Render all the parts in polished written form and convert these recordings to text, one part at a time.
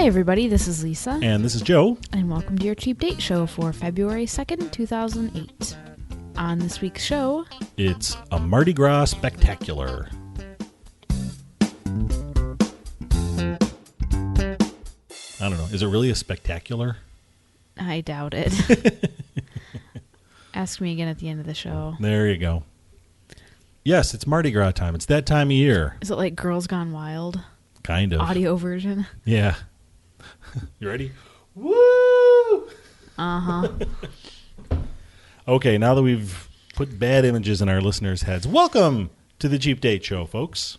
Hi, everybody. This is Lisa. And this is Joe. And welcome to your Cheap Date Show for February 2nd, 2008. On this week's show, it's a Mardi Gras spectacular. I don't know. Is it really a spectacular? I doubt it. Ask me again at the end of the show. There you go. Yes, it's Mardi Gras time. It's that time of year. Is it like Girls Gone Wild? Kind of. Audio version? Yeah. You ready? Woo! Uh-huh. Okay, now that we've put bad images in our listeners' heads, welcome to the Cheap Date Show, folks.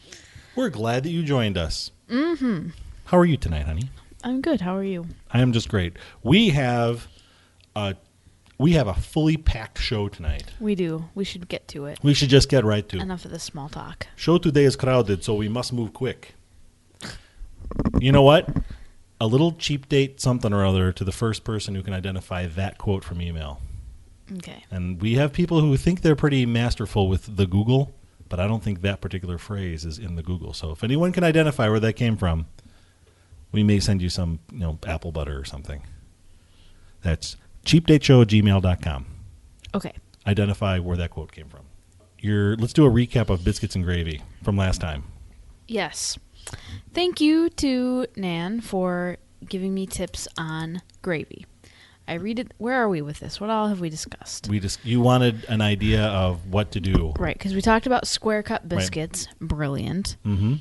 We're glad that you joined us. Mm-hmm. How are you tonight, honey? I'm good. How are you? I am just great. We have a fully packed show tonight. We do. We should get to it. We should just get right to it. Enough of this small talk. Show today is crowded, so we must move quick. You know what? A little cheap date something or other to the first person who can identify that quote from email. Okay. And we have people who think they're pretty masterful with the Google, but I don't think that particular phrase is in the Google. So if anyone can identify where that came from, we may send you some, apple butter or something. That's cheapdateshow@gmail.com. Okay. Identify where that quote came from. Let's do a recap of Biscuits and Gravy from last time. Yes. Thank you to Nan for giving me tips on gravy. I read it. Where are we with this? What all have we discussed? You wanted an idea of what to do. Right, because we talked about square cut biscuits. Right. Brilliant. Mm-hmm.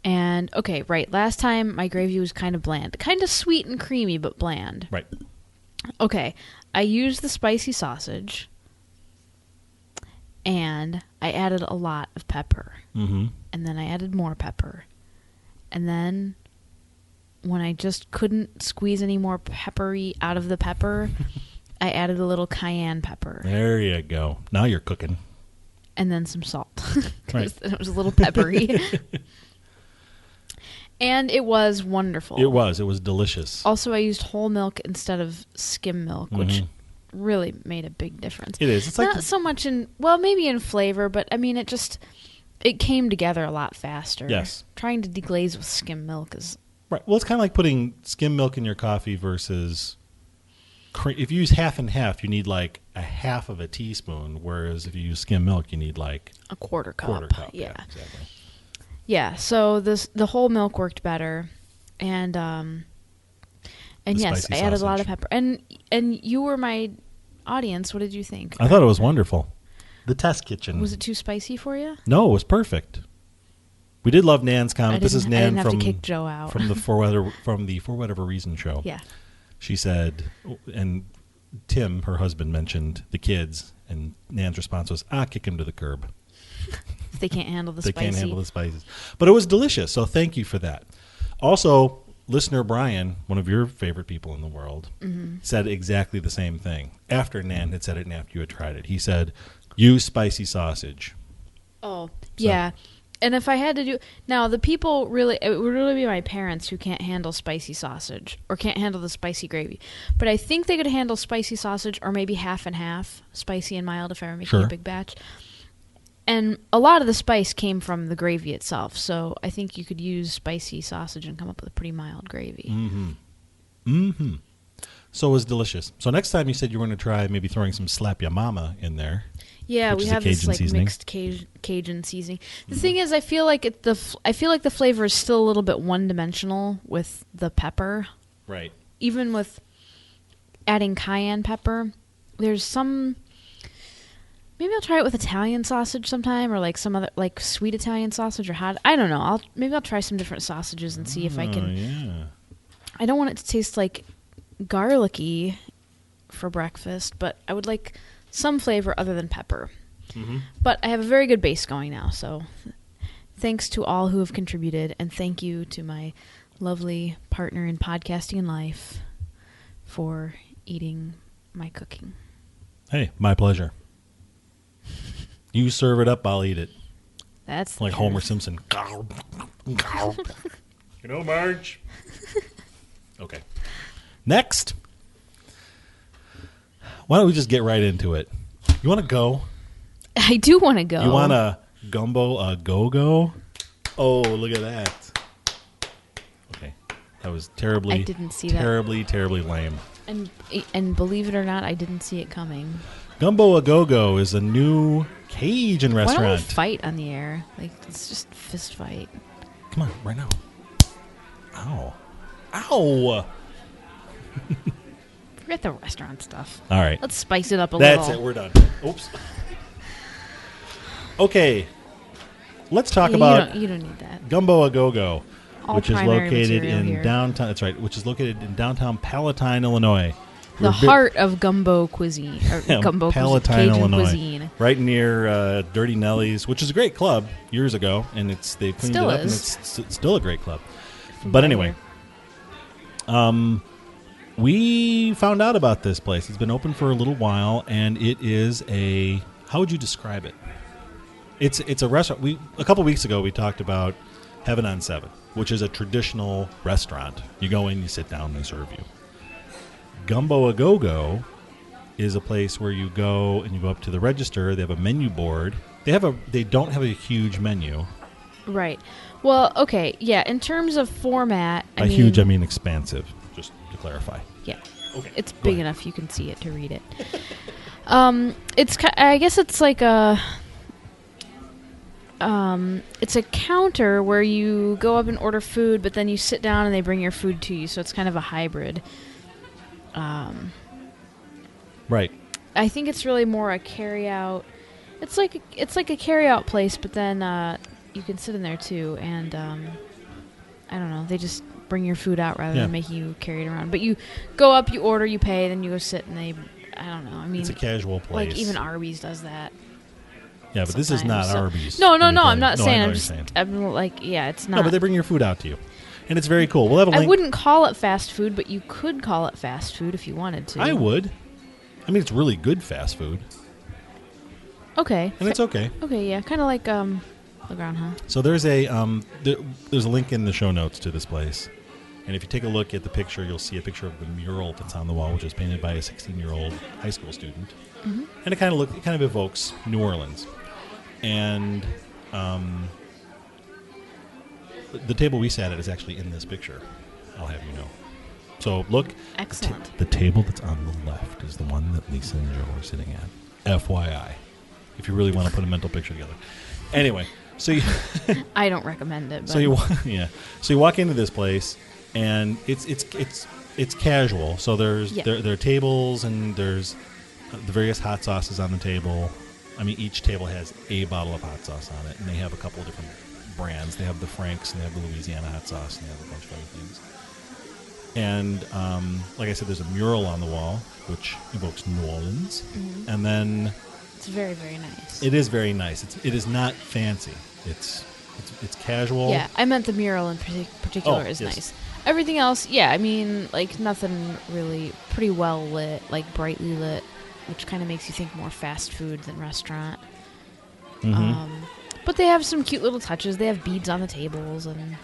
And, okay, right, last time my gravy was kind of bland. Kind of sweet and creamy, but bland. Right. Okay, I used the spicy sausage, and I added a lot of pepper. Mm-hmm. And then I added more pepper. And then when I just couldn't squeeze any more peppery out of the pepper, I added a little cayenne pepper. There you go. Now you're cooking. And then some salt. Right. It was a little peppery. And it was wonderful. It was delicious. Also, I used whole milk instead of skim milk, which really made a big difference. It is. It's not like so much maybe in flavor, but I mean, it came together a lot faster. Yes. Trying to deglaze with skim milk is... Right. Well, it's kind of like putting skim milk in your coffee versus... If you use half and half, you need like a half of a teaspoon, whereas if you use skim milk, you need like... a quarter cup. Yeah. Exactly. Yeah, so the whole milk worked better. And yes, I added a lot of pepper. And you were my audience. What did you think? I thought it was wonderful. The test kitchen. Was it too spicy for you? No, it was perfect. We did love Nan's comment. This is Nan I didn't have to kick Joe out. from the For Whatever Reason show. Yeah. She said, and Tim, her husband, mentioned the kids, and Nan's response was, kick him to the curb. They can't handle the They spicy. can't handle the spices. But it was delicious, so thank you for that. Also, listener Brian, one of your favorite people in the world, said exactly the same thing. After Nan had said it and after you had tried it. He said, use spicy sausage. Oh, yeah. And if I had to do... Now, it would really be my parents who can't handle spicy sausage or can't handle the spicy gravy. But I think they could handle spicy sausage or maybe half and half, spicy and mild if I were making a big batch. And a lot of the spice came from the gravy itself, so I think you could use spicy sausage and come up with a pretty mild gravy. Mm-hmm. Mm-hmm. So it was delicious. So next time you said you were going to try maybe throwing some Slap Ya Mama in there. Yeah, we have this mixed Cajun seasoning. The thing is, I feel like the flavor is still a little bit one-dimensional with the pepper. Right. Even with adding cayenne pepper, there's some... Maybe I'll try it with Italian sausage sometime, or like some other, like sweet Italian sausage or hot. I don't know. Maybe I'll try some different sausages and see if I can. Yeah. I don't want it to taste like garlicky for breakfast, but I would like some flavor other than pepper. Mm-hmm. But I have a very good base going now, so thanks to all who have contributed, and thank you to my lovely partner in podcasting and life for eating my cooking. Hey, my pleasure. You serve it up, I'll eat it. That's like Homer Simpson. Marge. Okay. Next. Why don't we just get right into it? You want to go? I do want to go. You want a Gumbo a go-go? Oh, look at that. Okay. That was terribly, I didn't see that. terribly lame. And believe it or not, I didn't see it coming. Gumbo A Go-Go is a new Cajun Why restaurant. don't we fight on the air? Like, it's just fist fight. Come on, right now. Ow. Ow! Forget the restaurant stuff. All right. Let's spice it up a little. That's it. We're done. Oops. Okay. Let's talk about You don't need that. Gumbo A Go-Go, All which is primary located material in here. downtown. That's right. Which is located in downtown Palatine, Illinois. The heart of gumbo cuisine. Or gumbo Palatine, Cajun Illinois. cuisine. Right near Dirty Nelly's, which is a great club years ago, and they cleaned Still it up, is. and it's still a great club. From But right anyway, we found out about this place. It's been open for a little while, and it is a. How would you describe it? It's a restaurant. A couple weeks ago we talked about Heaven on 7, which is a traditional restaurant. You go in, you sit down, they serve you. Gumbo A Go-Go is a place where you go and you go up to the register. They have a menu board. They don't have a huge menu. Right. Well, okay, yeah. In terms of format, I mean, Huge, I mean expansive. Just to clarify. Yeah. Okay. It's go big ahead. enough you can see it to read it. I guess it's like it's a counter where you go up and order food, but then you sit down and they bring your food to you. So it's kind of a hybrid. Right. I think it's really more a carry-out. It's like a carry-out place, but then you can sit in there too, and I don't know. They just bring your food out rather than making you carry it around. But you go up, you order, you pay, then you go sit, and I don't know. I mean, It's a casual place. Like even Arby's does that. Yeah, but this is not sometimes, so- Arby's. No, Let me tell I'm you. not No, I saying. know I'm what just. you're saying. I'm like, yeah, it's not. No, but they bring your food out to you, and it's very cool. We'll have a link. I wouldn't call it fast food, but you could call it fast food if you wanted to. I would. I mean, it's really good fast food, Okay. and it's okay. Okay, yeah, kind of like Legrand, huh? So there's there's a link in the show notes to this place, and if you take a look at the picture, you'll see a picture of the mural that's on the wall, which is painted by a 16-year-old high school student, and it kind of evokes New Orleans, and the table we sat at is actually in this picture. I'll have you know. So look, Excellent. the table that's on the left is the one that Lisa and Joe are sitting at. FYI, if you really want to put a mental picture together. Anyway, so you I don't recommend it. But so you walk into this place, and it's casual. So there are tables, and there's the various hot sauces on the table. I mean, each table has a bottle of hot sauce on it, and they have a couple of different brands. They have the Frank's, and they have the Louisiana hot sauce, and they have a bunch of other things. And like I said, there's a mural on the wall, which evokes New Orleans. Mm-hmm. And then it's very, very nice. it is very nice. It is not fancy. It's casual. Yeah, I meant the mural in particular is yes. nice. Everything else, yeah, I mean, like nothing really, pretty well lit, like brightly lit, which kind of makes you think more fast food than restaurant. Mm-hmm. But they have some cute little touches. They have beads on the tables, and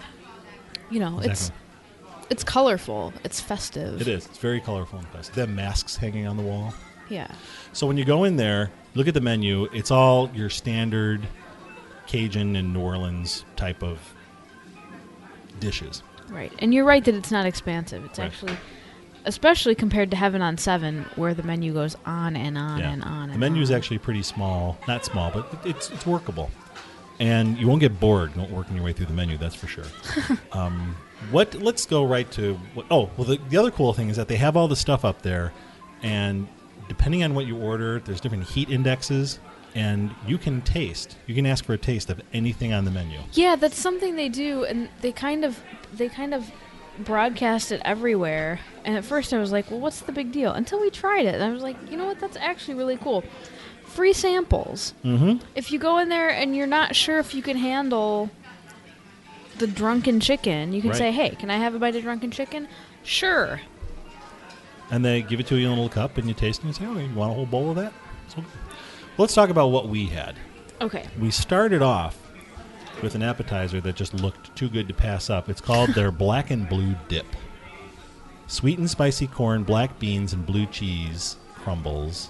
Exactly. it's colorful. It's festive. It is. It's very colorful and festive. They have masks hanging on the wall. Yeah. So when you go in there, look at the menu. It's all your standard Cajun and New Orleans type of dishes. Right. And you're right that it's not expansive. It's Right. actually, especially compared to Heaven on 7, where the menu goes on and on and on. The menu is actually pretty small. Not small, but it's workable. And you won't get bored working your way through the menu, that's for sure. Let's go right to... the other cool thing is that they have all the stuff up there, and depending on what you order, there's different heat indexes, and you can ask for a taste of anything on the menu. Yeah, that's something they do, and they kind of broadcast it everywhere. And at first I was like, well, what's the big deal? Until we tried it, and I was like, you know what? That's actually really cool. Free samples. Mm-hmm. If you go in there and you're not sure if you can handle the drunken chicken, you can Right. say, hey, can I have a bite of drunken chicken? Sure. And they give it to you in a little cup, and you taste it, and you say, you want a whole bowl of that? So, let's talk about what we had. Okay. We started off with an appetizer that just looked too good to pass up. It's called their Black and Blue Dip. Sweet and spicy corn, black beans, and blue cheese crumbles.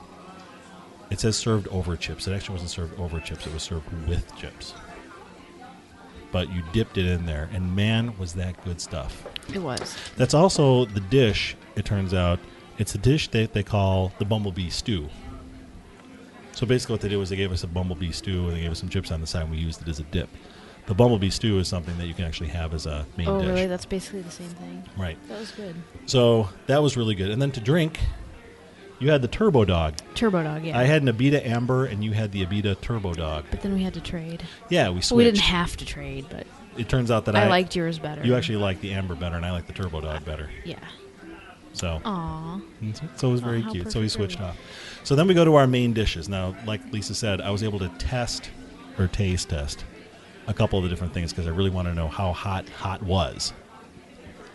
It says served over chips. It actually wasn't served over chips. It was served with chips. but you dipped it in there, and man, was that good stuff. It was. That's also the dish, it turns out. It's a dish that they call the bumblebee stew. So basically what they did was they gave us a bumblebee stew, and they gave us some chips on the side, and we used it as a dip. The bumblebee stew is something that you can actually have as a main dish. Oh, really? That's basically the same thing. Right. That was good. So that was really good. And then to drink, you had the Turbo Dog. Turbo Dog, yeah. I had an Abita Amber, and you had the Abita Turbo Dog. But then we had to trade. Yeah, we switched. Well, we didn't have to trade, but it turns out that I liked yours better. You actually liked the Amber better, and I liked the Turbo Dog better. Yeah. So. Aww. So it was very cute. So we switched off. So then we go to our main dishes. Now, like Lisa said, I was able to taste test a couple of the different things because I really want to know how hot was.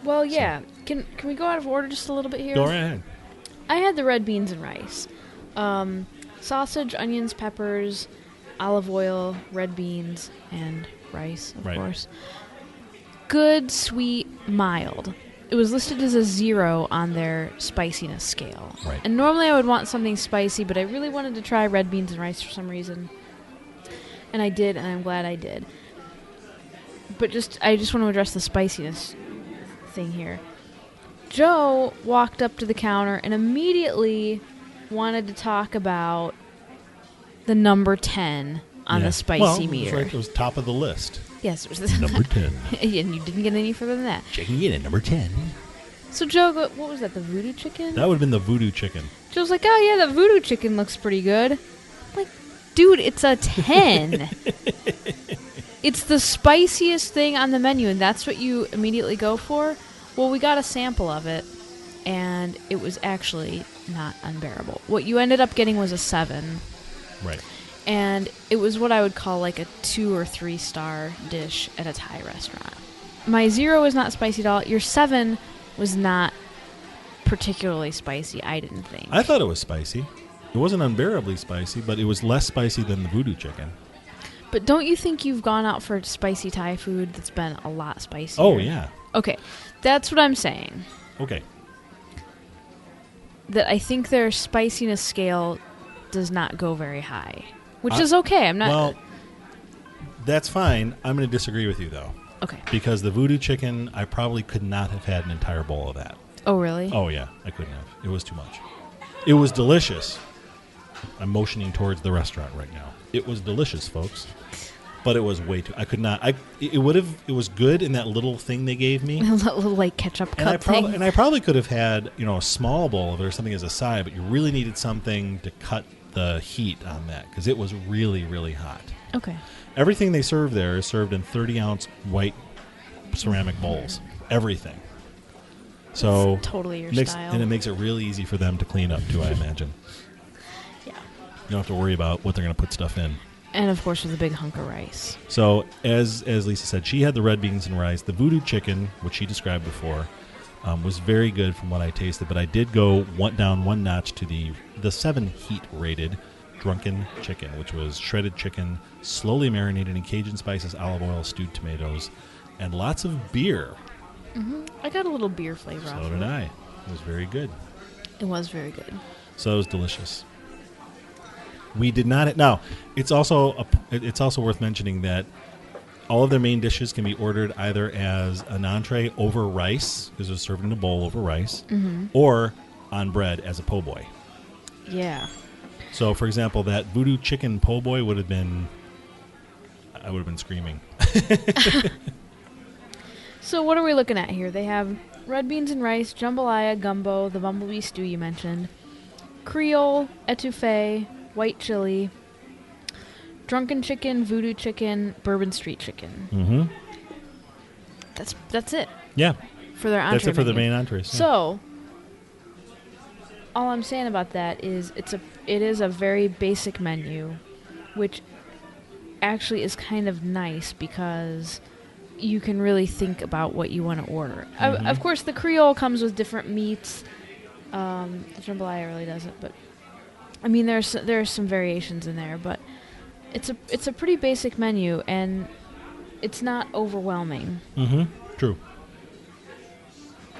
Well, yeah. So, can we go out of order just a little bit here? Go right ahead. I had the red beans and rice. Sausage, onions, peppers, olive oil, red beans, and rice, of course. Good, sweet, mild. It was listed as a 0 on their spiciness scale. Right. And normally I would want something spicy, but I really wanted to try red beans and rice for some reason. And I did, and I'm glad I did. But I just want to address the spiciness thing here. Joe walked up to the counter and immediately wanted to talk about the number 10 on the spicy meter. It was top of the list. Yes, it was number 10. And you didn't get any further than that. Checking in at number 10. So Joe, what was that, the voodoo chicken? That would have been the voodoo chicken. Joe's like, oh yeah, the voodoo chicken looks pretty good. I'm like, dude, it's a 10. It's the spiciest thing on the menu, and that's what you immediately go for? Well, we got a sample of it, and it was actually not unbearable. What you ended up getting was a 7. Right. And it was what I would call like a 2 or 3 star dish at a Thai restaurant. My 0 was not spicy at all. Your 7 was not particularly spicy, I didn't think. I thought it was spicy. It wasn't unbearably spicy, but it was less spicy than the voodoo chicken. But don't you think you've gone out for spicy Thai food that's been a lot spicier? Oh, yeah. Okay, that's what I'm saying. Okay. That I think their spiciness scale does not go very high, which is okay. I'm not... Well, that's fine. I'm going to disagree with you, though. Okay. Because the voodoo chicken, I probably could not have had an entire bowl of that. Oh, really? Oh, yeah. I couldn't have. It was too much. It was delicious. I'm motioning towards the restaurant right now. It was delicious, folks. But it was way too... I could not... It was good in that little thing they gave me. A little, like, ketchup cup thing. And I probably could have had, a small bowl of it or something as a side, but you really needed something to cut the heat on that because it was really, really hot. Okay. Everything they serve there is served in 30-ounce white ceramic bowls. Everything. So it's totally your style. And it makes it really easy for them to clean up, too, I imagine. Yeah. You don't have to worry about what they're going to put stuff in. And, of course, with a big hunk of rice. So, as Lisa said, she had the red beans and rice. The voodoo chicken, which she described before, was very good from what I tasted. But I did go down one notch to the 7 heat-rated drunken chicken, which was shredded chicken, slowly marinated in Cajun spices, olive oil, stewed tomatoes, and lots of beer. Mm-hmm. I got a little beer flavor off of it. So did I. It was very good. It was very good. So it was delicious. We did not... Now, it's also worth mentioning that all of their main dishes can be ordered either as an entree over rice, because it was served in a bowl over rice, or on bread as a po' boy. Yeah. So, for example, that voodoo chicken po' boy would have been... I would have been screaming. So what are we looking at here? They have red beans and rice, jambalaya, gumbo, the bumblebee stew you mentioned, Creole, etouffee, white chili, drunken chicken, voodoo chicken, bourbon street chicken. Mm-hmm. That's it. Yeah. For their entree That's it for the menu. main entrees. Yeah. So, all I'm saying about that is it is a very basic menu, which actually is kind of nice because you can really think about what you want to order. Mm-hmm. Of course, the Creole comes with different meats. The jambalaya really doesn't, but I mean, there's some variations in there, but it's a pretty basic menu, and it's not overwhelming. Mm-hmm. True.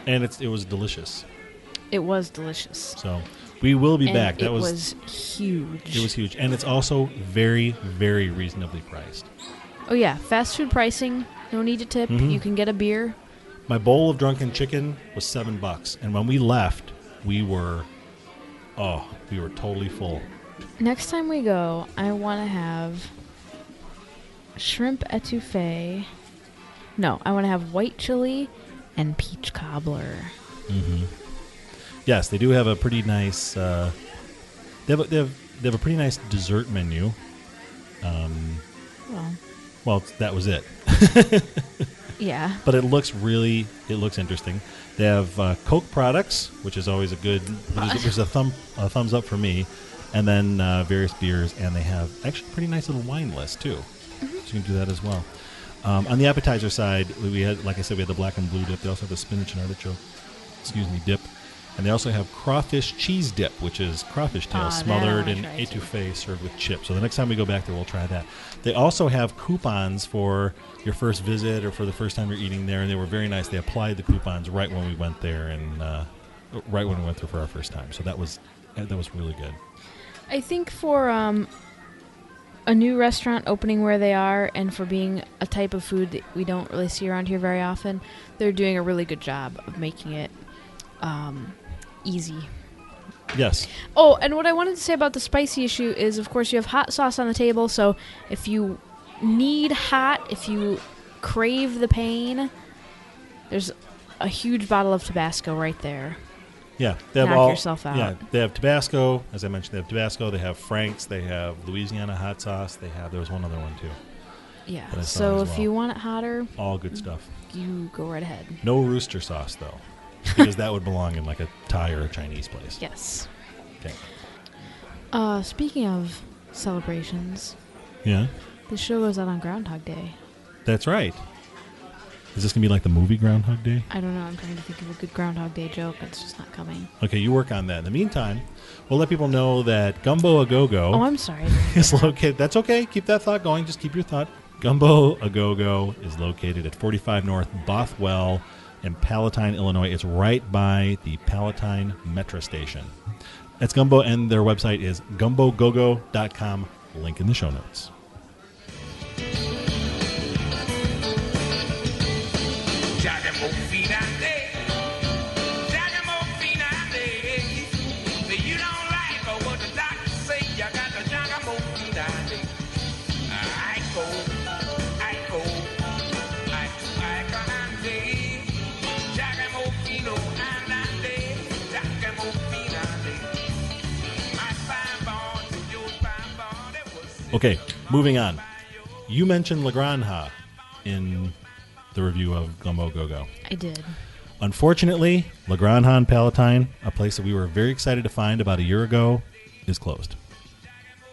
And it was delicious. It was delicious. So we will be back. That was huge. It was huge, and it's also very, very reasonably priced. Oh, yeah. Fast food pricing. No need to tip. Mhm. You can get a beer. My bowl of drunken chicken was $7, and when we left, we were totally full. Next time we go, I want to have shrimp etouffee. No, I want to have white chili and peach cobbler. Mm-hmm. Yes, they do have a pretty nice. They have a pretty nice dessert menu. Well, that was it. Yeah. But it looks interesting. They have Coke products, which is always a good. There's a thumbs up for me, and then various beers, and they have actually a pretty nice little wine list too. Mm-hmm. So you can do that as well. On the appetizer side, we had, like I said, we had the black and blue dip. They also have the spinach and artichoke, dip, and they also have crawfish cheese dip, which is crawfish tail smothered in etouffee served with chips. So the next time we go back there, we'll try that. They also have coupons for your first visit or for the first time you're eating there, and they were very nice. They applied the coupons right when we went there, and right when we went there for our first time. So that was really good. I think for a new restaurant opening where they are, and for being a type of food that we don't really see around here very often, they're doing a really good job of making it easy. Yes. Oh, and what I wanted to say about the spicy issue is, of course, you have hot sauce on the table, so if you need hot, if you crave the pain, there's a huge bottle of Tabasco right there. Yeah, they have Knock yourself out. Yeah, they have Tabasco. As I mentioned, they have Tabasco. They have Frank's. They have Louisiana hot sauce. There was one other one too. Yeah. So if you want it hotter, all good stuff. You go right ahead. No rooster sauce though, because that would belong in like a Thai or a Chinese place. Yes. Okay. Speaking of celebrations, yeah, the show goes out on Groundhog Day. That's right. Is this going to be like the movie Groundhog Day? I don't know. I'm trying to think of a good Groundhog Day joke. It's just not coming. Okay, you work on that. In the meantime, we'll let people know that Gumbo A Go-Go... Oh, I'm sorry. ...is located... That's okay. Keep that thought going. Just keep your thought. Gumbo A Go-Go is located at 45 North Bothwell in Palatine, Illinois. It's right by the Palatine Metro Station. That's Gumbo, and their website is gumbogogo.com. Link in the show notes. Okay, moving on. You mentioned La Granja in the review of Gumbo Go-Go. I did. Unfortunately, La Granja in Palatine, a place that we were very excited to find about a year ago, is closed.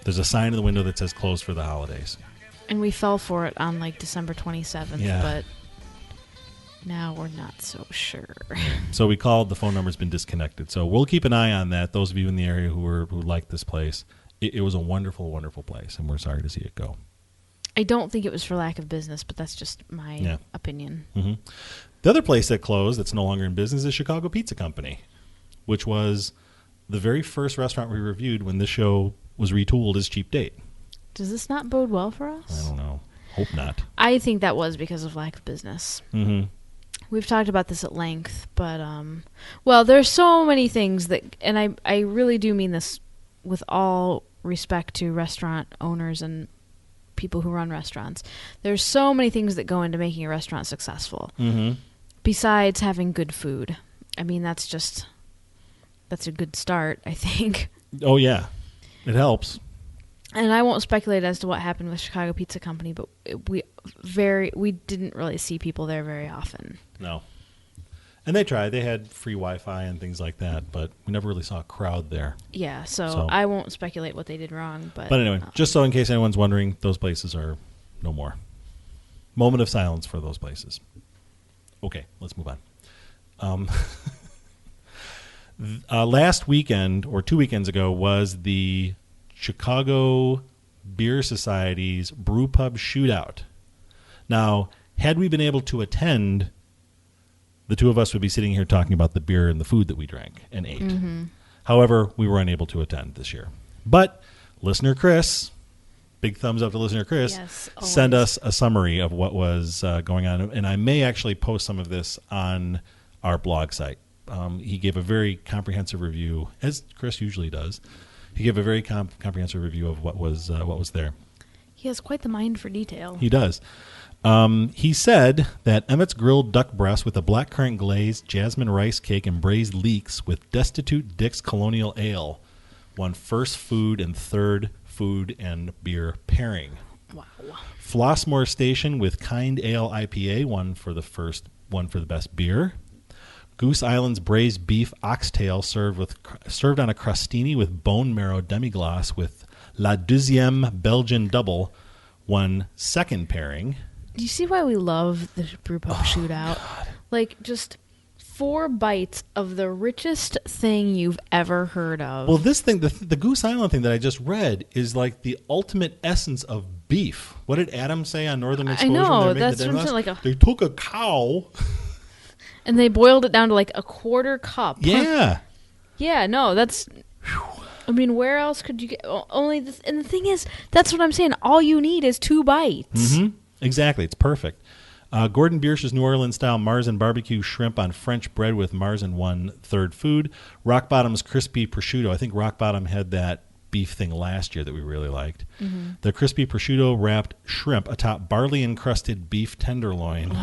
There's a sign in the window that says closed for the holidays. And we fell for it on like December 27th, but now we're not so sure. So we called, the phone number's been disconnected. So we'll keep an eye on that. Those of you in the area who like this place, it was a wonderful, wonderful place, and we're sorry to see it go. I don't think it was for lack of business, but that's just my opinion. Mm-hmm. The other place that closed that's no longer in business is Chicago Pizza Company, which was the very first restaurant we reviewed when this show was retooled as Cheap Date. Does this not bode well for us? I don't know. Hope not. I think that was because of lack of business. Mm-hmm. We've talked about this at length, but, well, there's so many things that, and I really do mean this with all respect to restaurant owners and people who run restaurants. There's so many things that go into making a restaurant successful. Mm-hmm. Besides having good food. I mean, that's a good start, I think. Oh, yeah. It helps. And I won't speculate as to what happened with Chicago Pizza Company, but we didn't really see people there very often. No. And they tried. They had free Wi-Fi and things like that, but we never really saw a crowd there. Yeah, so I won't speculate what they did wrong. But anyway, just so in case anyone's wondering, those places are no more. Moment of silence for those places. Okay, let's move on. Last weekend, or 2 weekends ago, was the Chicago Beer Society's Brewpub Shootout. Now, had we been able to attend, the two of us would be sitting here talking about the beer and the food that we drank and ate. Mm-hmm. However, we were unable to attend this year. But listener Chris big thumbs up to listener Chris, Yes, send always. us a summary of what was going on. And I may actually post some of this on our blog site. He gave a very comprehensive review, as Chris usually does. He gave a very comprehensive review of what was there. He has quite the mind for detail. He does. He said that Emmett's grilled duck breast with a blackcurrant glaze, jasmine rice cake, and braised leeks with Destitute Dick's Colonial Ale won first food and third food and beer pairing. Wow. Flossmoor Station with Kind Ale IPA won for the best beer. Goose Island's braised beef oxtail served on a crostini with bone marrow demi-glace with La Deuxième Belgian Double won second pairing. Do you see why we love the Brewpub Shootout? God. Like, just 4 bites of the richest thing you've ever heard of. Well, this thing, the Goose Island thing that I just read, is like the ultimate essence of beef. What did Adam say on Northern Exposure? I know, when they were that's making the what I'm demi-glace? saying, They took a cow. And they boiled it down to like a quarter cup. Yeah. Yeah, no, that's... I mean, where else could you get... Only this... And the thing is, that's what I'm saying. All you need is 2 bites. Mm-hmm. Exactly. It's perfect. Gordon Biersch's New Orleans-style Mars and barbecue shrimp on French bread with Mars and won third food. Rock Bottom's crispy prosciutto. I think Rock Bottom had that beef thing last year that we really liked. Mm-hmm. The crispy prosciutto wrapped shrimp atop barley-encrusted beef tenderloin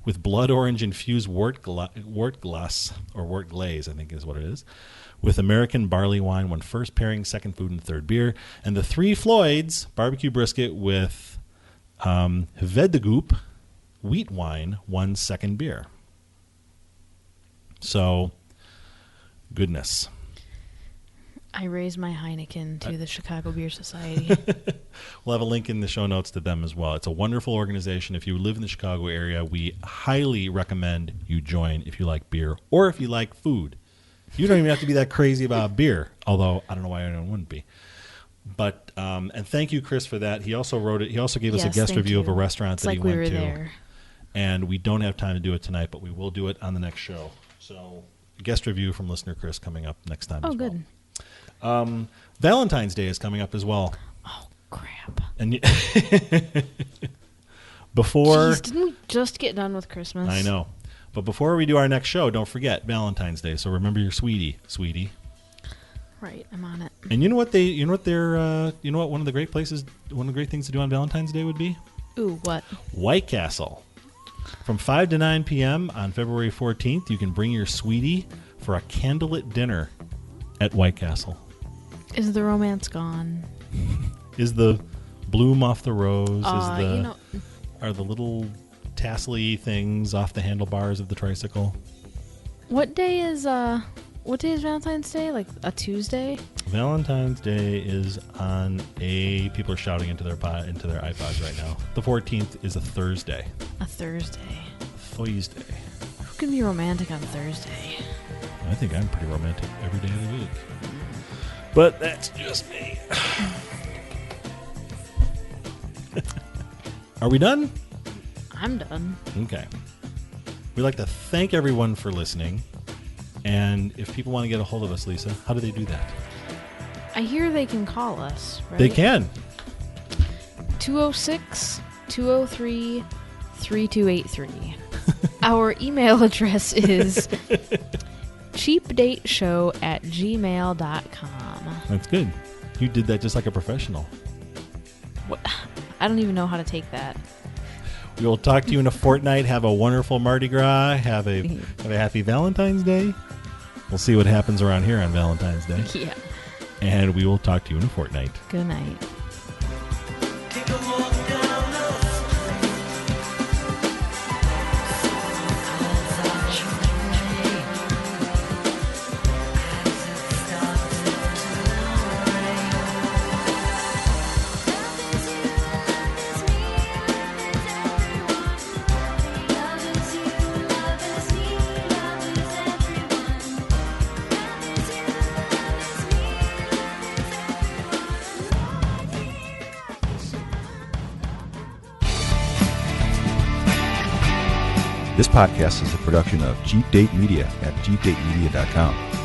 with blood orange-infused wort glace, or wort glaze, I think is what it is, with American barley wine won first pairing, second food, and third beer. And the Three Floyds barbecue brisket with Vedegoop wheat wine won second beer. So, goodness. I raised my Heineken to the Chicago Beer Society. We'll have a link in the show notes to them as well. It's a wonderful organization. If you live in the Chicago area, we highly recommend you join if you like beer or if you like food. You don't even have to be that crazy about beer, although I don't know why anyone wouldn't be. But and thank you, Chris, for that. He also wrote it. He also gave us a guest review of a restaurant that he went to. It's like we were there. And we don't have time to do it tonight, but we will do it on the next show. So, a guest review from listener Chris coming up next time. Oh, good. Valentine's Day is coming up as well. Oh, crap. And before... Jeez, didn't we just get done with Christmas? I know. But before we do our next show, don't forget Valentine's Day. So remember your sweetie. Right, I'm on it. And you know what one of the great things to do on Valentine's Day would be? Ooh, what? White Castle. From 5 to 9 p.m. on February 14th, you can bring your sweetie for a candlelit dinner at White Castle. Is the romance gone? Is the bloom off the rose? Are the little tassel-y things off the handlebars of the tricycle? What day is Valentine's Day? Like a Tuesday? Valentine's Day is on people are shouting into their iPods right now. The 14th is a Thursday. A Thursday. Thursday. Who can be romantic on Thursday? I think I'm pretty romantic every day of the week. But that's just me. Are we done? I'm done. Okay. We'd like to thank everyone for listening. And if people want to get a hold of us, Lisa, how do they do that? I hear they can call us, right? They can. 206-203-3283. Our email address is cheapdateshow@gmail.com. That's good. You did that just like a professional. What? I don't even know how to take that. We will talk to you in a fortnight. Have a wonderful Mardi Gras. Have a happy Valentine's Day. We'll see what happens around here on Valentine's Day. Yeah. And we will talk to you in a fortnight. Good night. This podcast is a production of Cheap Date Media at cheapdatemedia.com.